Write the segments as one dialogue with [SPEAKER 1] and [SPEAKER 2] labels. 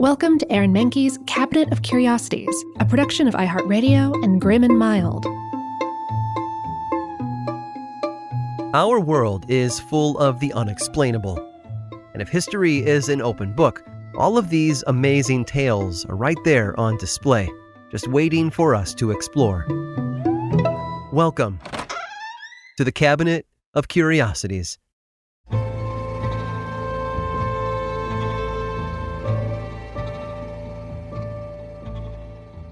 [SPEAKER 1] Welcome to Aaron Mahnke's Cabinet of Curiosities, a production of iHeartRadio and Grim and Mild.
[SPEAKER 2] Our world is full of the unexplainable. And if history is an open book, all of these amazing tales are right there on display, just waiting for us to explore. Welcome to the Cabinet of Curiosities.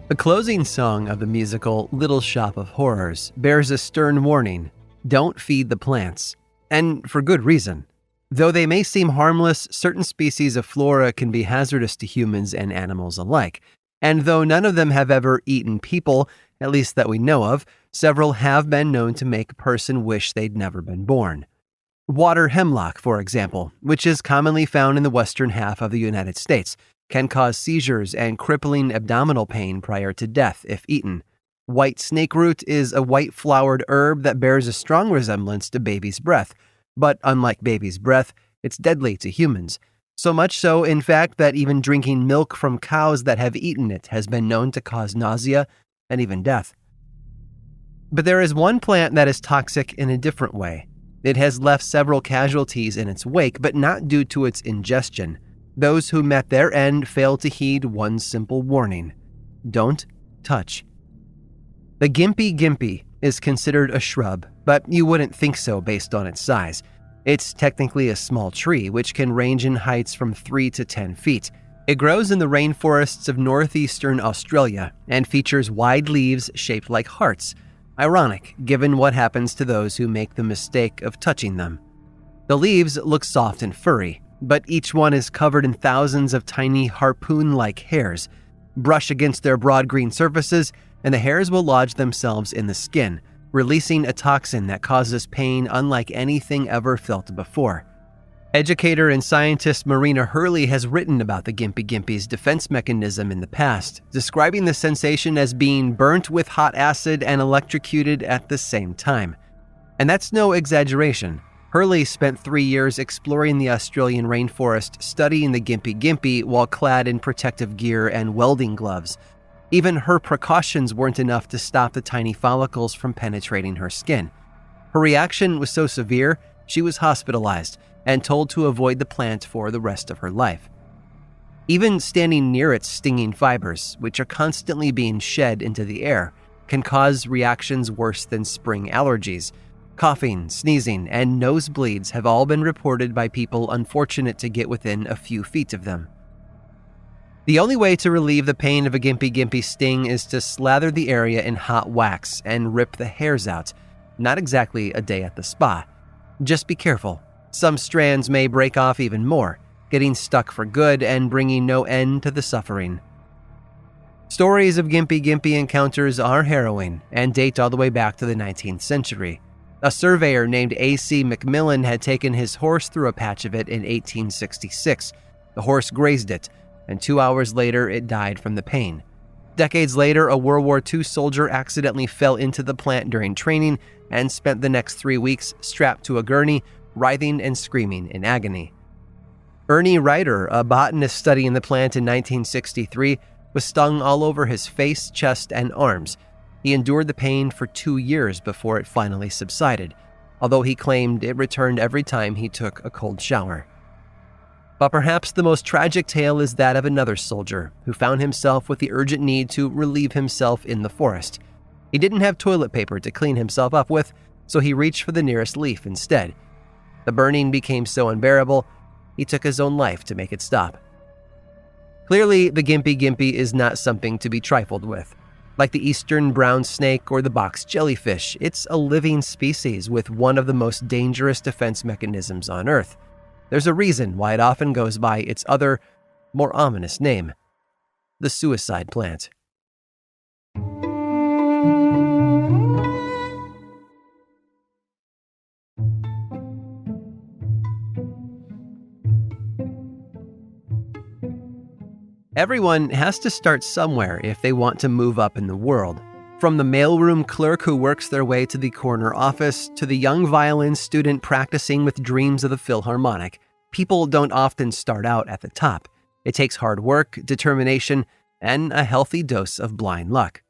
[SPEAKER 2] The closing song of the musical Little Shop of Horrors bears a stern warning: don't feed the plants. And for good reason. Though they may seem harmless, certain species of flora can be hazardous to humans and animals alike. And though none of them have ever eaten people, at least that we know of, several have been known to make a person wish they'd never been born. Water hemlock, for example, which is commonly found in the western half of the United States, can cause seizures and crippling abdominal pain prior to death if eaten. White snakeroot is a white-flowered herb that bears a strong resemblance to baby's breath, but unlike baby's breath, it's deadly to humans. So much so, in fact, that even drinking milk from cows that have eaten it has been known to cause nausea and even death. But there is one plant that is toxic in a different way. It has left several casualties in its wake, but not due to its ingestion. Those who met their end failed to heed one simple warning: don't touch. The gimpy is considered a shrub, but you wouldn't think so based on its size. It's technically a small tree, which can range in heights from 3 to 10 feet. It grows in the rainforests of northeastern Australia and features wide leaves shaped like hearts. Ironic, given what happens to those who make the mistake of touching them. The leaves look soft and furry, but each one is covered in thousands of tiny harpoon-like hairs. Brush against their broad green surfaces, and the hairs will lodge themselves in the skin, releasing a toxin that causes pain unlike anything ever felt before. Educator and scientist Marina Hurley has written about the gimpy's defense mechanism in the past, describing the sensation as being burnt with hot acid and electrocuted at the same time. And that's no exaggeration. Hurley spent 3 years exploring the Australian rainforest, studying the gimpy while clad in protective gear and welding gloves. Even her precautions weren't enough to stop the tiny follicles from penetrating her skin. Her reaction was so severe, she was hospitalized and told to avoid the plant for the rest of her life. Even standing near its stinging fibers, which are constantly being shed into the air, can cause reactions worse than spring allergies. Coughing, sneezing, and nosebleeds have all been reported by people unfortunate to get within a few feet of them. The only way to relieve the pain of a gimpy sting is to slather the area in hot wax and rip the hairs out. Not exactly a day at the spa. Just be careful. Some strands may break off even more, getting stuck for good and bringing no end to the suffering. Stories of gimpy encounters are harrowing and date all the way back to the 19th century. A surveyor named A.C. McMillan had taken his horse through a patch of it in 1866. The horse grazed it, and 2 hours later it died from the pain. Decades later, a World War II soldier accidentally fell into the plant during training and spent the next 3 weeks strapped to a gurney, writhing and screaming in agony. Ernie Ryder, a botanist studying the plant in 1963, was stung all over his face, chest, and arms. He endured the pain for 2 years before it finally subsided, although he claimed it returned every time he took a cold shower. But perhaps the most tragic tale is that of another soldier who found himself with the urgent need to relieve himself in the forest. He didn't have toilet paper to clean himself up with, so he reached for the nearest leaf instead. The burning became so unbearable, he took his own life to make it stop. Clearly, the gimpy is not something to be trifled with. Like the eastern brown snake or the box jellyfish, it's a living species with one of the most dangerous defense mechanisms on Earth. There's a reason why it often goes by its other, more ominous name: the suicide plant. Everyone has to start somewhere if they want to move up in the world. From the mailroom clerk who works their way to the corner office to the young violin student practicing with dreams of the Philharmonic, people don't often start out at the top. It takes hard work, determination, and a healthy dose of blind luck.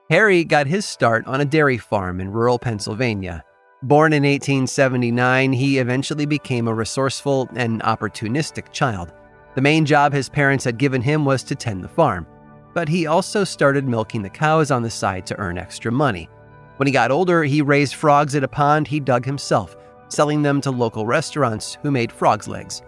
[SPEAKER 2] Harry got his start on a dairy farm in rural Pennsylvania. Born in 1879, he eventually became a resourceful and opportunistic child. The main job his parents had given him was to tend the farm, but he also started milking the cows on the side to earn extra money. When he got older, he raised frogs at a pond he dug himself, selling them to local restaurants who made frogs' legs.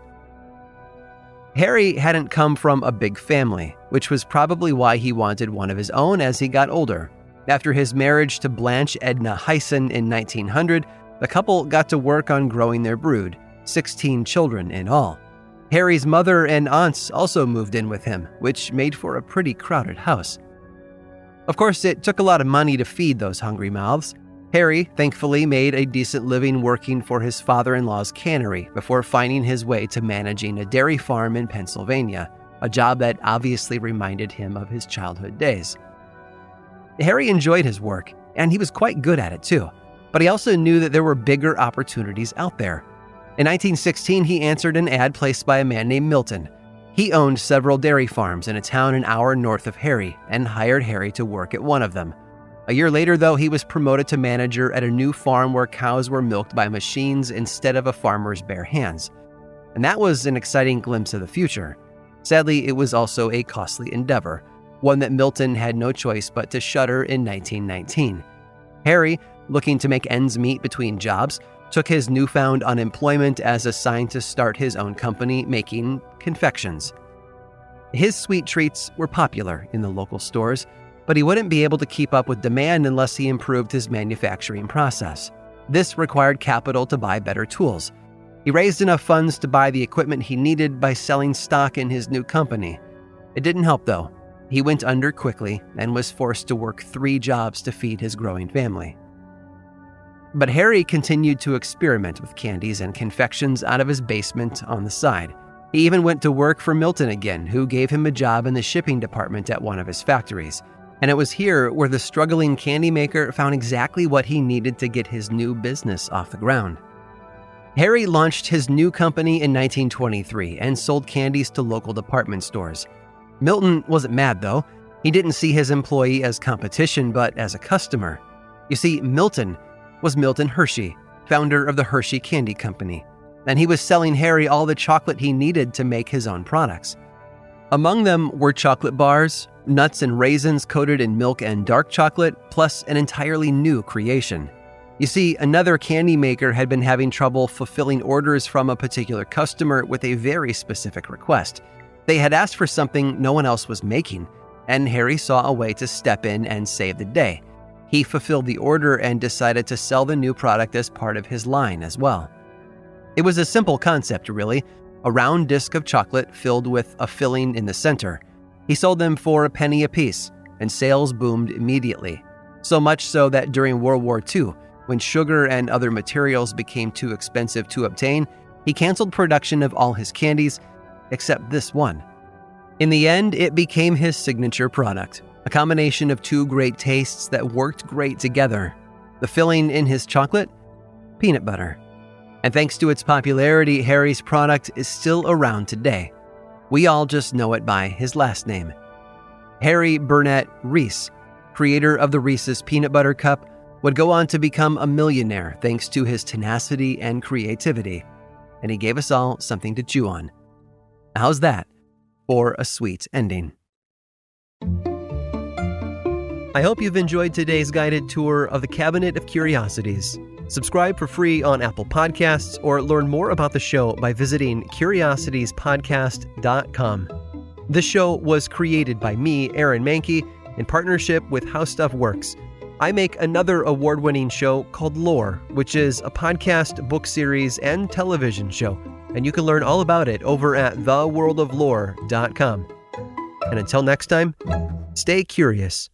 [SPEAKER 2] Harry hadn't come from a big family, which was probably why he wanted one of his own as he got older. After his marriage to Blanche Edna Hyson in 1900, the couple got to work on growing their brood, 16 children in all. Harry's mother and aunts also moved in with him, which made for a pretty crowded house. Of course, it took a lot of money to feed those hungry mouths. Harry, thankfully, made a decent living working for his father-in-law's cannery before finding his way to managing a dairy farm in Pennsylvania, a job that obviously reminded him of his childhood days. Harry enjoyed his work, and he was quite good at it too, but he also knew that there were bigger opportunities out there. In 1916, he answered an ad placed by a man named Milton. He owned several dairy farms in a town an hour north of Harry and hired Harry to work at one of them. A year later, though, he was promoted to manager at a new farm where cows were milked by machines instead of a farmer's bare hands. And that was an exciting glimpse of the future. Sadly, it was also a costly endeavor, one that Milton had no choice but to shutter in 1919. Harry, looking to make ends meet between jobs, took his newfound unemployment as a sign to start his own company making confections. His sweet treats were popular in the local stores, but he wouldn't be able to keep up with demand unless he improved his manufacturing process. This required capital to buy better tools. He raised enough funds to buy the equipment he needed by selling stock in his new company. It didn't help, though. He went under quickly and was forced to work 3 jobs to feed his growing family. But Harry continued to experiment with candies and confections out of his basement on the side. He even went to work for Milton again, who gave him a job in the shipping department at one of his factories. And it was here where the struggling candy maker found exactly what he needed to get his new business off the ground. Harry launched his new company in 1923 and sold candies to local department stores. Milton wasn't mad, though. He didn't see his employee as competition, but as a customer. You see, Milton was Milton Hershey, founder of the Hershey Candy Company, and he was selling Harry all the chocolate he needed to make his own products. Among them were chocolate bars, nuts and raisins coated in milk and dark chocolate, plus an entirely new creation. You see, another candy maker had been having trouble fulfilling orders from a particular customer with a very specific request. They had asked for something no one else was making, and Harry saw a way to step in and save the day. He fulfilled the order and decided to sell the new product as part of his line as well. It was a simple concept, really, a round disc of chocolate filled with a filling in the center. He sold them for a penny apiece, and sales boomed immediately. So much so that during World War II, when sugar and other materials became too expensive to obtain, he canceled production of all his candies, except this one. In the end, it became his signature product, a combination of 2 great tastes that worked great together. The filling in his chocolate? Peanut butter. And thanks to its popularity, Harry's product is still around today. We all just know it by his last name. Harry Burnett Reese, creator of the Reese's Peanut Butter Cup, would go on to become a millionaire thanks to his tenacity and creativity. And he gave us all something to chew on. How's that for a sweet ending? I hope you've enjoyed today's guided tour of the Cabinet of Curiosities. Subscribe for free on Apple Podcasts or learn more about the show by visiting curiositiespodcast.com. This show was created by me, Aaron Mahnke, in partnership with How Stuff Works. I make another award-winning show called Lore, which is a podcast, book series, and television show, and you can learn all about it over at theworldoflore.com. And until next time, stay curious.